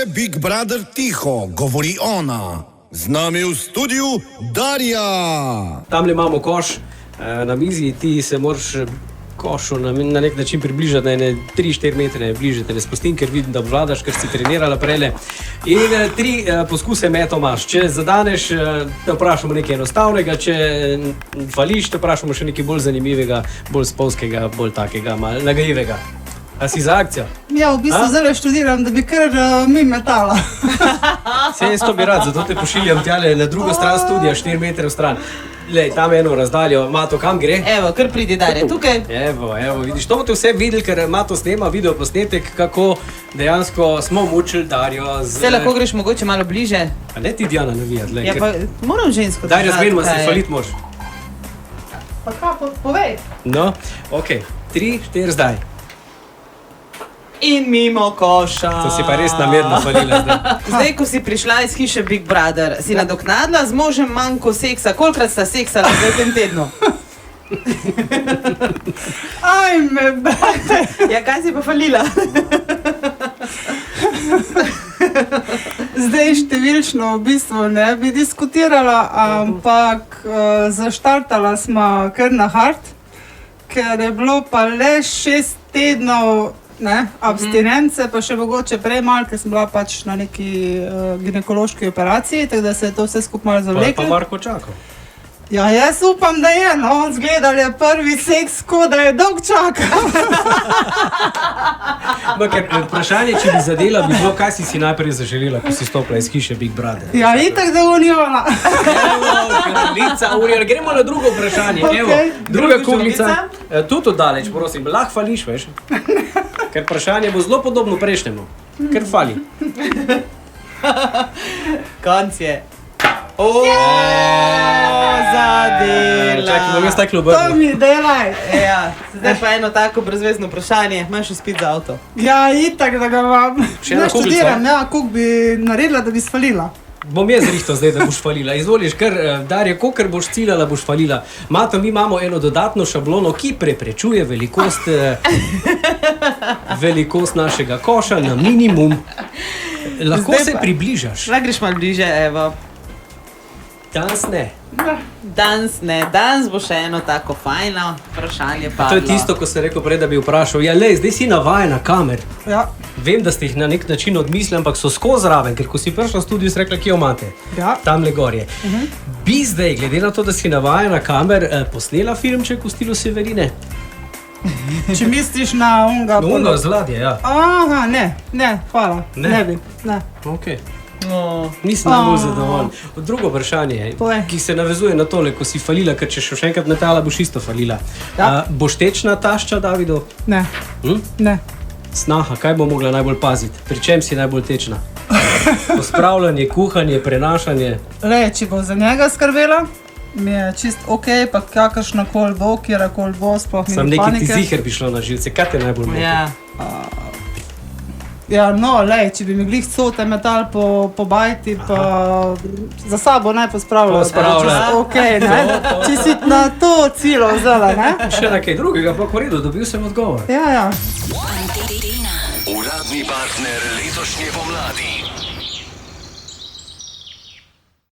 je Big Brother tiho, govori ona. Z nami v studiu Darja. Tamle imamo koš na mizi, ti se moraš košu na nek način približati, na 3-4 metre bliže te ne spustim, ker vidim, da obvladaš, ker si trenirala prele. In 3 poskuse meto imaš. Če zadaneš, te vprašamo nekaj enostavnega, če fališ, te vprašamo še nekaj bolj zanimivega, bolj spolskega, bolj takega, malo nagajivega. A si za akcijo? Ja, v bistvu zelo študiram, da bi kar mi metala. Sej, jaz to bi rad, zato te pošiljam tjale na drugo stran studija, 4 metre v stran. Lej, tam eno razdaljo, Mato, kam gre? Evo, kar pridi Darja, tukaj. Evo, vidiš, to boste vse videli, ker Mato snema video posnetek, kako dejansko smo mučili Darjo z... Vse lahko greš mogoče malo bliže. A ne ti Diana navijat, lej, Ja, pa moram žensko Daj, razmenimo se, falit moraš. Pa kaj, povej. No, okej, 3, 4, zdaj. In mimo koša. To si pa res namerno falila zdaj. Zdaj, ko si prišla iz hiše Big Brother, si nadoknadila z možem manjko seksa. Kolikrat sta seksala v tem tednu? Ajme, brate. Ja, kaj si pa falila? Zdaj številčno v bistvu ne bi diskutirala, ampak zaštartala smo kar na hard, ker je bilo pa le 6 tednov abstinence, pa še mogoče prej malo, ker sem bila pač na neki ginekološki operaciji, tako da se je to vse skupaj malo zavleklo. Pa Marko čakal. Ja, jaz upam, da je, no, zgledal je prvi seks, ko da je dolg čakal. Ker vprašanje, če bi zadela, bi bilo, kaj si najprej zaželela, ko si stopila iz hiše Big Brother. Ja, itak da uniona. Evo, kraljica Urija, gremo na drugo vprašanje. Evo, druga kuglica. Tudi oddaleč, prosim, lahko fališ, veš? Ker vprašanje bo zelo podobno prejšnjemu. Ker fali. Konc je. Zadela. Čakaj, bom jaz tako To obrnil. mi delaj. Ja, zdaj pa eno tako brezvezno vprašanje. Imaš izpit za avto? Ja, itak da ga imam. Še ena Ne kuglica? študiram, ja, koliko bi naredila, da bi sfalila. Bom jaz rihtal zdaj, da boš falila. Izvoliš, ker Darja, kolikor boš ciljala, boš falila. Mato, mi imamo eno dodatno šablono, ki preprečuje velikost našega koša na minimum. Lahko Zdaj se pa- približaš. Lahko greš malo bliže, evo. Danes ne. Danes ne, danes bo še eno tako fajno vprašanje padlo. To je tisto, ko sem rekel prej, da bi vprašal. Ja, lej, zdaj si navajena kamer. Ja, Vem, da ste jih na nek način odmislili, ampak so skozi zraven, ker ko si prišla v studio, si rekla, kje jo imate. ja. Tamle gorje. Bi zdaj, glede na to, da si navajena kamer, posnela filmček v stilu Severine? Če misliš na unga... Ono zladje, ja. Aha, ne, hvala. Ne? Ne bi, ne. Okay. No. Nisem najbolj zadovoljen. Drugo vprašanje, Povej. ki se navezuje na tole, ko si falila, ker če še enkrat metala, boš isto falila. Ja. Boš tečna tašča, Davido? Ne, Hm? ne. Snaha, kaj bo mogla najbolj paziti? Pri čem si najbolj tečna? Pospravljanje, kuhanje, prenašanje. Le, če bo za njega skrbela, mi je čist ok, pa kakršna kol bo, kjerakol bo, sploh mi Sam ni neki ti panike. ziher bi šlo na živce. Kaj te najbolj moti? Ja. Ja, no, lej, če bi mi glih cote metal po bajti, pa za sabo naj pospravlja. Pospravlja. Ok, ne? Če si na to ciljo vzela, ne? Še na kaj drugega, pa v redu, dobil sem odgovor. Ja, ja. Uradni partner letošnje pomladi.